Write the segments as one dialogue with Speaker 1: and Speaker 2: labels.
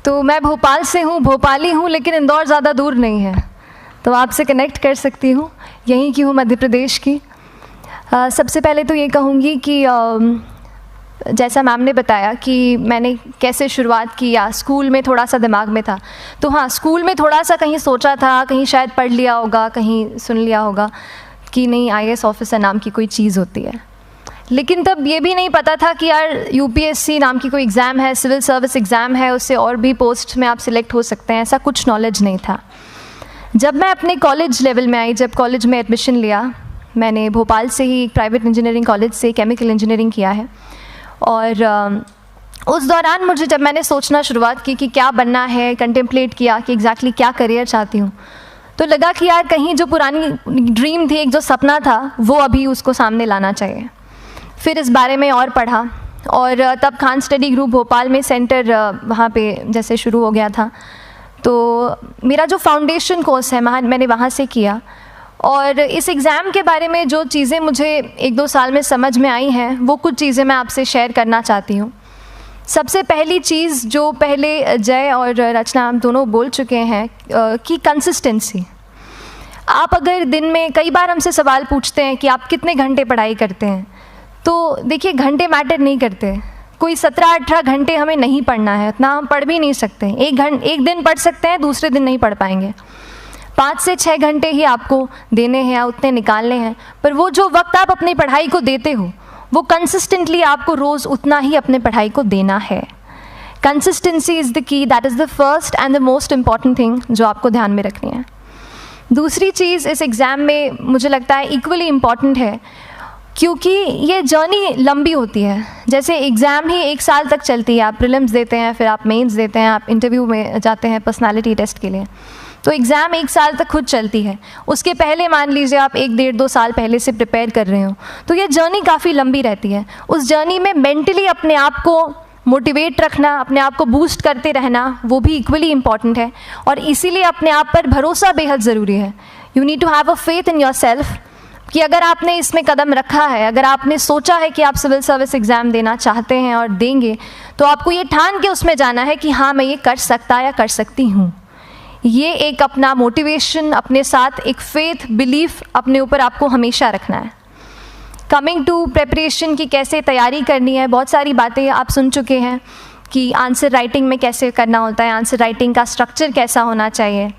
Speaker 1: तो मैं भोपाल से हूँ, भोपाली हूँ, लेकिन इंदौर ज़्यादा दूर नहीं है, तो आपसे कनेक्ट कर सकती हूँ। यहीं की हूँ, मध्य प्रदेश की। सबसे पहले तो ये कहूँगी कि जैसा मैम ने बताया कि मैंने कैसे शुरुआत की, या स्कूल में थोड़ा सा दिमाग में था, तो हाँ, स्कूल में थोड़ा सा कहीं सोचा था, कहीं शायद पढ़ लिया होगा, कहीं सुन लिया होगा कि नहीं IAS ऑफिसर नाम की कोई चीज़ होती है। लेकिन तब ये भी नहीं पता था कि यार UPSC नाम की कोई एग्ज़ाम है, सिविल सर्विस एग्ज़ाम है, उससे और भी पोस्ट में आप सिलेक्ट हो सकते हैं, ऐसा कुछ नॉलेज नहीं था। जब मैं अपने कॉलेज लेवल में आई, जब कॉलेज में एडमिशन लिया, मैंने भोपाल से ही प्राइवेट इंजीनियरिंग कॉलेज से केमिकल इंजीनियरिंग किया है, और उस दौरान मुझे जब मैंने सोचना शुरुआत की कि क्या बनना है, कंटेम्पलेट किया कि एग्जैक्टली क्या करियर चाहती हूँ, तो लगा कि यार कहीं जो पुरानी ड्रीम थी, एक जो सपना था, वो अभी उसको सामने लाना चाहिए। फिर इस बारे में और पढ़ा, और तब खान स्टडी ग्रुप भोपाल में सेंटर वहाँ पे जैसे शुरू हो गया था, तो मेरा जो फाउंडेशन कोर्स है मैंने वहाँ से किया। और इस एग्ज़ाम के बारे में जो चीज़ें मुझे 1-2 साल में समझ में आई हैं, वो कुछ चीज़ें मैं आपसे शेयर करना चाहती हूँ। सबसे पहली चीज़ जो पहले जय और रचना हम दोनों बोल चुके हैं कि कंसिस्टेंसी। आप अगर दिन में, कई बार हमसे सवाल पूछते हैं कि आप कितने घंटे पढ़ाई करते हैं, तो देखिए घंटे मैटर नहीं करते। कोई 17-18 घंटे हमें नहीं पढ़ना है, उतना हम पढ़ भी नहीं सकते। एक दिन पढ़ सकते हैं, दूसरे दिन नहीं पढ़ पाएंगे। 5 से 6 घंटे ही आपको देने हैं या उतने निकालने हैं, पर वो जो वक्त आप अपनी पढ़ाई को देते हो, वो कंसिस्टेंटली आपको रोज़ उतना ही अपने पढ़ाई को देना है। Consistency is the key, that is the first and the most important thing जो आपको ध्यान में रखनी है। दूसरी चीज़ इस एग्ज़ाम में मुझे लगता है इक्वली इम्पॉर्टेंट है, क्योंकि ये जर्नी लंबी होती है। जैसे एग्ज़ाम ही 1 साल तक चलती है, आप प्रीलिम्स देते हैं, फिर आप मेंस देते हैं, आप इंटरव्यू में जाते हैं पर्सनालिटी टेस्ट के लिए, तो एग्ज़ाम 1 साल तक खुद चलती है। उसके पहले मान लीजिए आप 1-1.5-2 साल पहले से प्रिपेयर कर रहे हो, तो ये जर्नी काफ़ी लंबी रहती है। उस जर्नी में मेंटली अपने आप को मोटिवेट रखना, अपने आप को बूस्ट करते रहना, वो भी इक्वली इम्पॉर्टेंट है, और इसीलिए अपने आप पर भरोसा बेहद ज़रूरी है। You need to have a faith in your self कि अगर आपने इसमें कदम रखा है, अगर आपने सोचा है कि आप सिविल सर्विस एग्ज़ाम देना चाहते हैं और देंगे, तो आपको ये ठान के उसमें जाना है कि हाँ, मैं ये कर सकता या कर सकती हूँ। ये एक अपना मोटिवेशन, अपने साथ एक फेथ, बिलीफ अपने ऊपर आपको हमेशा रखना है। कमिंग टू प्रेपरेशन की कैसे तैयारी करनी है, बहुत सारी बातें आप सुन चुके हैं कि आंसर राइटिंग में कैसे करना होता है, आंसर राइटिंग का स्ट्रक्चर कैसा होना चाहिए।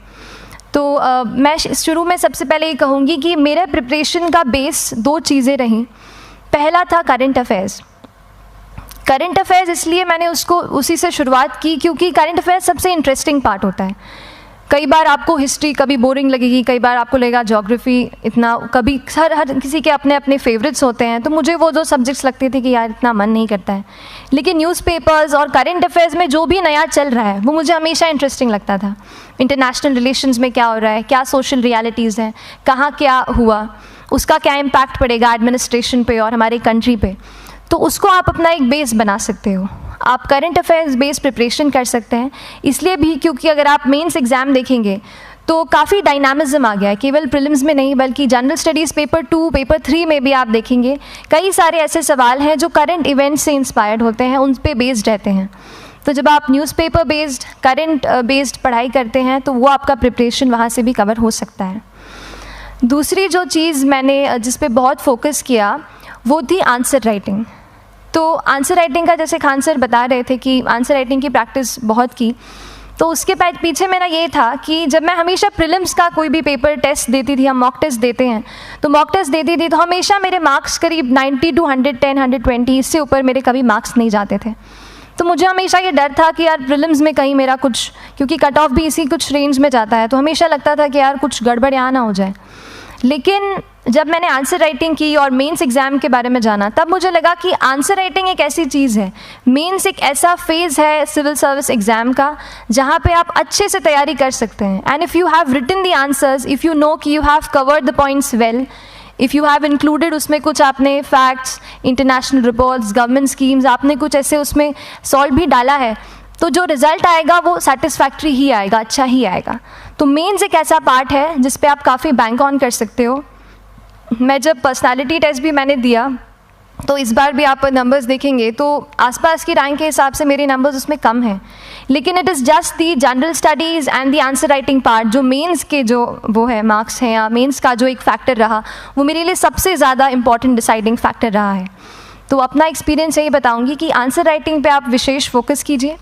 Speaker 1: तो मैं शुरू में सबसे पहले ये कहूँगी कि मेरे प्रिपरेशन का बेस 2 चीज़ें रहीं। पहला था करंट अफेयर्स। करंट अफेयर्स इसलिए मैंने उसी से शुरुआत की क्योंकि करंट अफेयर्स सबसे इंटरेस्टिंग पार्ट होता है। कई बार आपको हिस्ट्री कभी बोरिंग लगेगी, कई बार आपको लगेगा ज्योग्राफी इतना, कभी हर किसी के अपने अपने फेवरेट्स होते हैं। तो मुझे वो 2 सब्जेक्ट्स लगते थे कि यार इतना मन नहीं करता है, लेकिन न्यूज़पेपर्स और करंट अफेयर्स में जो भी नया चल रहा है वो मुझे हमेशा इंटरेस्टिंग लगता था। इंटरनेशनल रिलेशंस में क्या हो रहा है, क्या सोशल रियलिटीज़ हैं, कहाँ क्या हुआ, उसका क्या इम्पैक्ट पड़ेगा एडमिनिस्ट्रेशन पे और हमारी कंट्री पे, तो उसको आप अपना एक बेस बना सकते हो। आप करंट अफेयर्स बेस्ड प्रिपरेशन कर सकते हैं, इसलिए भी क्योंकि अगर आप मेंस एग्ज़ाम देखेंगे तो काफ़ी डायनामिज्म आ गया है, केवल प्रीलिम्स में नहीं बल्कि जनरल स्टडीज़ पेपर 2, पेपर 3 में भी आप देखेंगे कई सारे ऐसे सवाल हैं जो करंट इवेंट्स से इंस्पायर्ड होते हैं, उन पे बेस्ड रहते हैं। तो जब आप न्यूज़पेपर बेस्ड, करंट बेस्ड पढ़ाई करते हैं तो वो आपका प्रिपरेशन वहाँ से भी कवर हो सकता है। दूसरी जो चीज़ मैंने जिस पे बहुत फोकस किया वो थी आंसर राइटिंग। तो आंसर राइटिंग का, जैसे खान सर बता रहे थे कि आंसर राइटिंग की प्रैक्टिस बहुत की, तो उसके पीछे मेरा ये था कि जब मैं हमेशा प्रीलिम्स का कोई भी पेपर टेस्ट देती थी, हम मॉक टेस्ट देते हैं, तो मॉक टेस्ट देती थी तो हमेशा मेरे मार्क्स करीब 90 to 110, 120, इससे ऊपर मेरे कभी मार्क्स नहीं जाते थे। तो मुझे हमेशा ये डर था कि यार प्रीलिम्स में कहीं मेरा कुछ, क्योंकि कट ऑफ भी इसी कुछ रेंज में जाता है, तो हमेशा लगता था कि यार कुछ गड़बड़ यहाँ ना हो जाए। लेकिन जब मैंने आंसर राइटिंग की और मेंस एग्ज़ाम के बारे में जाना, तब मुझे लगा कि आंसर राइटिंग एक ऐसी चीज़ है, मेंस एक ऐसा फेज़ है सिविल सर्विस एग्ज़ाम का जहाँ पे आप अच्छे से तैयारी कर सकते हैं। And if you have written the answers, if you know कि you have covered the points well, if you have included उसमें कुछ आपने facts, international reports, government schemes, आपने कुछ ऐसे उसमें सॉल्व भी डाला है, तो जो रिज़ल्ट आएगा वो सेटिस्फैक्ट्री ही आएगा, अच्छा ही आएगा। तो मेंस एक ऐसा पार्ट है जिस पे आप काफ़ी बैंक ऑन कर सकते हो। मैं जब पर्सनालिटी टेस्ट भी मैंने दिया तो इस बार भी आप नंबर्स देखेंगे तो आसपास की रैंक के हिसाब से मेरे नंबर्स उसमें कम हैं, लेकिन it is just the general studies and the answer writing part, जो मेंस के जो वो है मार्क्स हैं या मेंस का जो एक फैक्टर रहा, वो मेरे लिए सबसे ज़्यादा इंपॉर्टेंट डिसाइडिंग फैक्टर रहा है। तो अपना एक्सपीरियंस यही बताऊंगी कि आंसर राइटिंग पे आप विशेष फोकस कीजिए।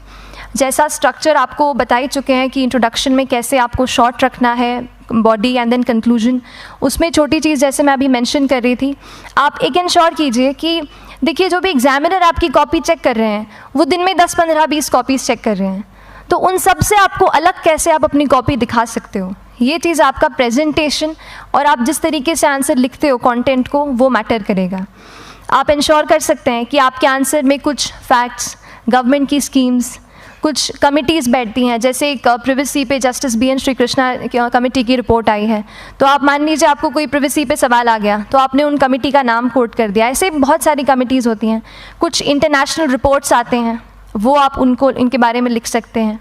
Speaker 1: जैसा स्ट्रक्चर आपको बता ही चुके हैं कि इंट्रोडक्शन में कैसे आपको शॉर्ट रखना है, बॉडी एंड देन कंक्लूजन, उसमें छोटी चीज़ जैसे मैं अभी मेंशन कर रही थी, आप एक इंश्योर कीजिए कि देखिए जो भी एग्जामिनर आपकी कॉपी चेक कर रहे हैं वो दिन में 10, 15, 20 कॉपीज़ चेक कर रहे हैं, तो उन सब से आपको अलग कैसे आप अपनी कॉपी दिखा सकते हो, ये चीज़ आपका प्रेजेंटेशन और आप जिस तरीके से आंसर लिखते हो कंटेंट को, वो मैटर करेगा। आप इंश्योर कर सकते हैं कि आपके आंसर में कुछ फैक्ट्स, गवर्नमेंट की स्कीम्स, कुछ कमिटीज़ बैठती हैं, जैसे एक प्रिवेसी पे justice BN Shri Krishna committee की रिपोर्ट आई है, तो आप मान लीजिए आपको कोई प्रिवेसी पे सवाल आ गया तो आपने उन कमेटी का नाम कोट कर दिया। ऐसे बहुत सारी कमिटीज़ होती हैं। कुछ इंटरनेशनल रिपोर्ट्स आते हैं, वो आप उनको इनके बारे में लिख सकते हैं।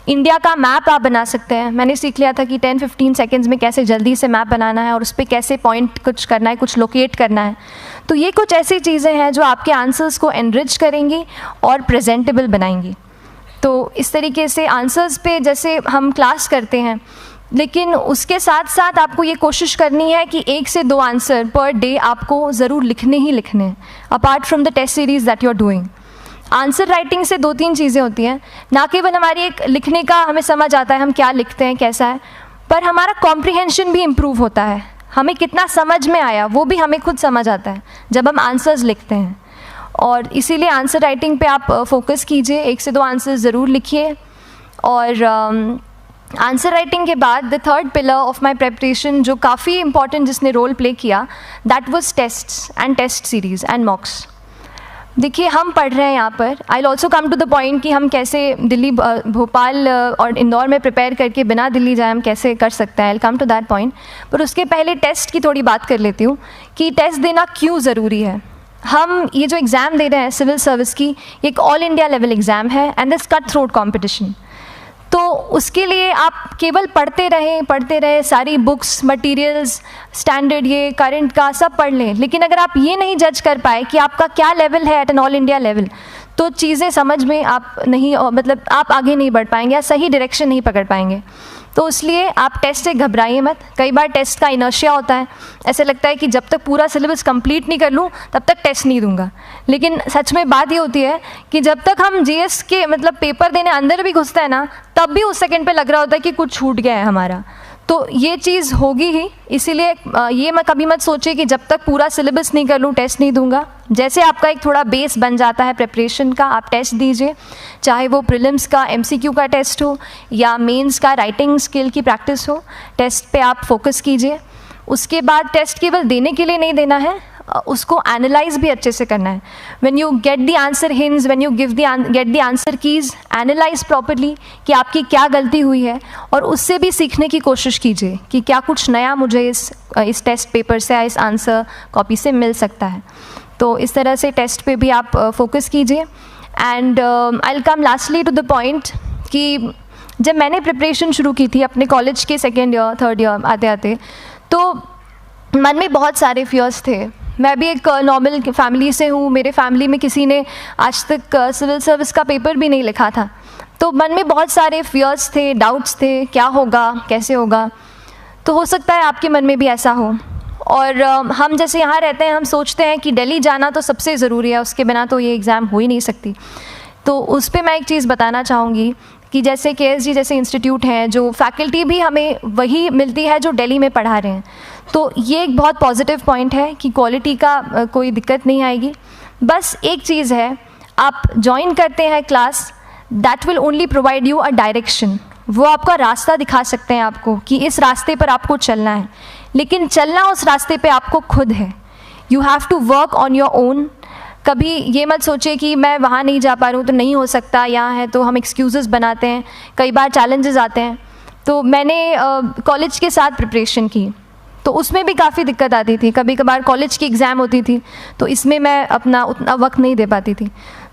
Speaker 1: इंडिया का मैप आप बना सकते हैं। मैंने सीख लिया था कि 10-15 सेकेंड्स में कैसे जल्दी से मैप बनाना है और उस पर कैसे पॉइंट कुछ करना है, कुछ लोकेट करना है। तो ये कुछ ऐसी चीज़ें हैं जो आपके आंसर्स को एनरिच करेंगी और प्रेजेंटेबल बनाएंगी। तो इस तरीके से आंसर्स पे जैसे हम क्लास करते हैं, लेकिन उसके साथ साथ आपको ये कोशिश करनी है कि 1 से 2 आंसर पर डे आपको ज़रूर लिखने ही लिखने हैं, apart from the test series that you are doing. Answer writing से 2-3 चीज़ें होती हैं, ना केवल हमारी एक लिखने का हमें समझ आता है हम क्या लिखते हैं कैसा है, पर हमारा कॉम्प्रिहेंशन भी इम्प्रूव होता है। हमें कितना समझ में आया वो भी हमें खुद समझ आता है जब हम आंसर्स लिखते हैं। और इसीलिए आंसर राइटिंग पे आप फोकस कीजिए, 1 से 2 आंसर ज़रूर लिखिए। और आंसर राइटिंग के बाद the third pillar of my preparation जो काफ़ी इंपॉर्टेंट जिसने रोल प्ले किया, that was tests and test series and mocks. देखिए हम पढ़ रहे हैं यहाँ पर, I will also come to the point कि हम कैसे दिल्ली, भोपाल और इंदौर में प्रिपेयर करके बिना दिल्ली जाए हम कैसे कर सकते हैं, I will come to that point. पर उसके पहले टेस्ट की थोड़ी बात कर लेती हूँ कि टेस्ट देना क्यों ज़रूरी है। हम ये जो एग्ज़ाम दे रहे हैं सिविल सर्विस की, ये एक ऑल इंडिया लेवल एग्ज़ाम है and this cut throat competition. तो उसके लिए आप केवल पढ़ते रहें, सारी बुक्स, मटेरियल्स, स्टैंडर्ड ये करंट का सब पढ़ लें, लेकिन अगर आप ये नहीं जज कर पाए कि आपका क्या लेवल है at an all India level, तो चीज़ें समझ में आप नहीं, मतलब आप आगे नहीं बढ़ पाएंगे या सही डायरेक्शन नहीं पकड़ पाएंगे। तो इसलिए आप टेस्ट से घबराइए मत। कई बार टेस्ट का इनर्शिया होता है, ऐसे लगता है कि जब तक पूरा सिलेबस कंप्लीट नहीं कर लूँ तब तक टेस्ट नहीं दूंगा, लेकिन सच में बात ये होती है कि जब तक हम GS के मतलब पेपर देने अंदर भी घुसते हैं ना, तब भी उस सेकंड पे लग रहा होता है कि कुछ छूट गया है हमारा। तो ये चीज़ होगी ही, इसीलिए ये मैं कभी मत सोचिए कि जब तक पूरा सिलेबस नहीं कर लूँ टेस्ट नहीं दूंगा। जैसे आपका एक थोड़ा बेस बन जाता है प्रिपरेशन का, आप टेस्ट दीजिए, चाहे वो प्रीलिम्स का MCQ का टेस्ट हो या मेंस का राइटिंग स्किल की प्रैक्टिस हो, टेस्ट पे आप फोकस कीजिए। उसके बाद टेस्ट केवल देने के लिए नहीं देना है, उसको एनालाइज भी अच्छे से करना है। When you get the answer hints, when you get the answer keys, analyse properly कि आपकी क्या गलती हुई है और उससे भी सीखने की कोशिश कीजिए कि क्या कुछ नया मुझे इस टेस्ट पेपर से या इस आंसर कॉपी से मिल सकता है। तो इस तरह से टेस्ट पे भी आप फोकस कीजिए। And I will come lastly to the point कि जब मैंने प्रिपरेशन शुरू की थी अपने कॉलेज के 2nd ईयर 3rd ईयर आते आते, तो मन में बहुत सारे फियर्स थे। मैं भी एक नॉर्मल फैमिली से हूँ, मेरे फैमिली में किसी ने आज तक सिविल सर्विस का पेपर भी नहीं लिखा था, तो मन में बहुत सारे फियर्स थे, डाउट्स थे, क्या होगा, कैसे होगा। तो हो सकता है आपके मन में भी ऐसा हो। और हम जैसे यहाँ रहते हैं, हम सोचते हैं कि दिल्ली जाना तो सबसे ज़रूरी है, उसके बिना तो ये एग्ज़ाम हो ही नहीं सकती। तो उस पर मैं एक चीज़ बताना चाहूँगी कि जैसे KSG जैसे इंस्टीट्यूट हैं, जो फैकल्टी भी हमें वही मिलती है जो दिल्ली में पढ़ा रहे हैं, तो ये एक बहुत पॉजिटिव पॉइंट है कि क्वालिटी का कोई दिक्कत नहीं आएगी। बस एक चीज़ है, आप ज्वाइन करते हैं class, that will only provide you a direction. वो आपका रास्ता दिखा सकते हैं आपको कि इस रास्ते पर आपको चलना है, लेकिन चलना उस रास्ते पे आपको खुद है। You have to work on your own. कभी ये मत सोचिए कि मैं वहाँ नहीं जा पा रहा हूँ तो नहीं हो सकता, यहाँ है, तो हम एक्सक्यूज़ेस बनाते हैं। कई बार चैलेंजेस आते हैं। तो मैंने कॉलेज के साथ प्रिपरेशन की, तो उसमें भी काफ़ी दिक्कत आती थी। कभी कभार कॉलेज की एग्ज़ाम होती थी तो इसमें मैं अपना उतना वक्त नहीं दे पाती थी।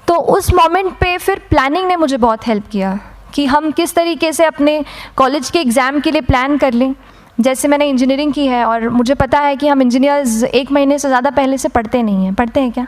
Speaker 1: तो उस मोमेंट पे फिर प्लानिंग ने मुझे बहुत हेल्प किया कि हम किस तरीके से अपने कॉलेज के एग्ज़ाम के लिए प्लान कर लें। जैसे मैंने इंजीनियरिंग की है और मुझे पता है कि हम इंजीनियर्स 1 महीने से ज़्यादा पहले से पढ़ते नहीं हैं। पढ़ते हैं क्या?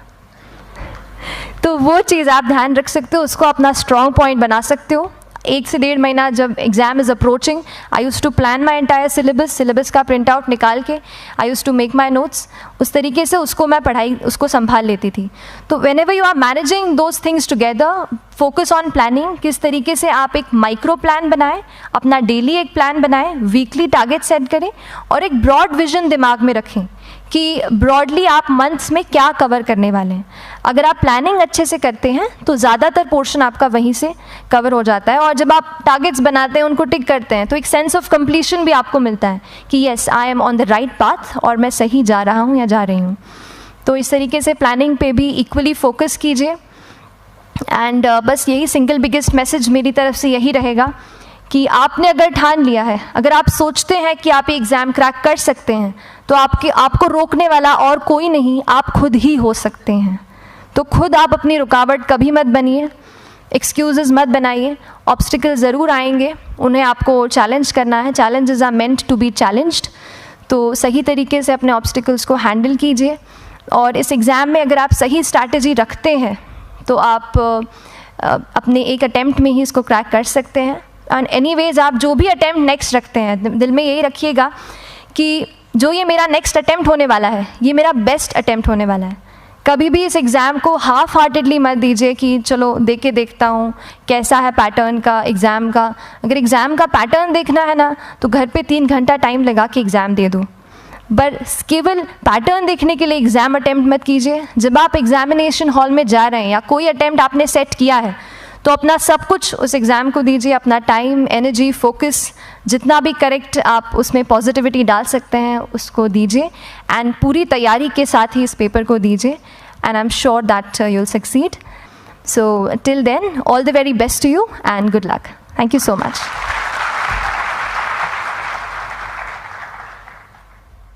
Speaker 1: तो वो चीज़ आप ध्यान रख सकते हो, उसको अपना स्ट्रॉन्ग पॉइंट बना सकते हो। 1 से 1.5 महीना जब exam is approaching, I use to plan my entire syllabus का प्रिंट आउट निकाल के I use to make my notes, उस तरीके से उसको मैं उसको संभाल लेती थी। तो whenever you are managing those things together, focus on planning, किस तरीके से आप एक माइक्रो प्लान बनाएं, अपना डेली एक प्लान बनाएं, वीकली टारगेट सेट करें और एक ब्रॉड विजन दिमाग में रखें कि ब्रॉडली आप मंथ्स में क्या कवर करने वाले हैं। अगर आप प्लानिंग अच्छे से करते हैं तो ज़्यादातर पोर्शन आपका वहीं से कवर हो जाता है, और जब आप टारगेट्स बनाते हैं, उनको टिक करते हैं, तो एक सेंस ऑफ कंप्लीशन भी आपको मिलता है कि yes I am on the right path और मैं सही जा रहा हूँ या जा रही हूँ। तो इस तरीके से प्लानिंग पे भी इक्वली फोकस कीजिए। एंड बस यही सिंगल बिगेस्ट मैसेज मेरी तरफ से यही रहेगा कि आपने अगर ठान लिया है, अगर आप सोचते हैं कि आप एग्ज़ाम क्रैक कर सकते हैं, तो आपको रोकने वाला और कोई नहीं, आप खुद ही हो सकते हैं। तो खुद आप अपनी रुकावट कभी मत बनिए, एक्सक्यूज़ेस मत बनाइए। ऑब्स्टिकल ज़रूर आएंगे, उन्हें आपको चैलेंज करना है। Challenges are meant to be challenged. तो सही तरीके से अपने ऑब्स्टिकल्स को हैंडल कीजिए, और इस एग्ज़ाम में अगर आप सही स्ट्रैटेजी रखते हैं तो आप अपने एक अटैम्प्ट में ही इसको क्रैक कर सकते हैं। एंड एनीवेज आप जो भी अटैम्प्ट नेक्स्ट रखते हैं, दिल में यही रखिएगा कि जो ये मेरा नेक्स्ट अटैम्प्ट होने वाला है, ये मेरा बेस्ट अटैम्प्ट होने वाला है। कभी भी इस एग्ज़ाम को हाफ हार्टेडली मत दीजिए कि चलो दे के देखता हूँ कैसा है पैटर्न का एग्ज़ाम का। अगर एग्ज़ाम का पैटर्न देखना है ना, तो घर पे 3 घंटा टाइम लगा के एग्ज़ाम दे दो, बस केवल पैटर्न देखने के लिए एग्ज़ाम अटैम्प्ट मत कीजिए। जब आप एग्जामिनेशन हॉल में जा रहे हैं या कोई अटैम्प्ट आपने सेट किया है, तो अपना सब कुछ उस एग्ज़ाम को दीजिए, अपना टाइम, एनर्जी, फोकस, जितना भी करेक्ट आप उसमें पॉजिटिविटी डाल सकते हैं उसको दीजिए, एंड पूरी तैयारी के साथ ही इस पेपर को दीजिए, and I am sure that you will succeed. So till then, all the very best to you and good luck. Thank you so much.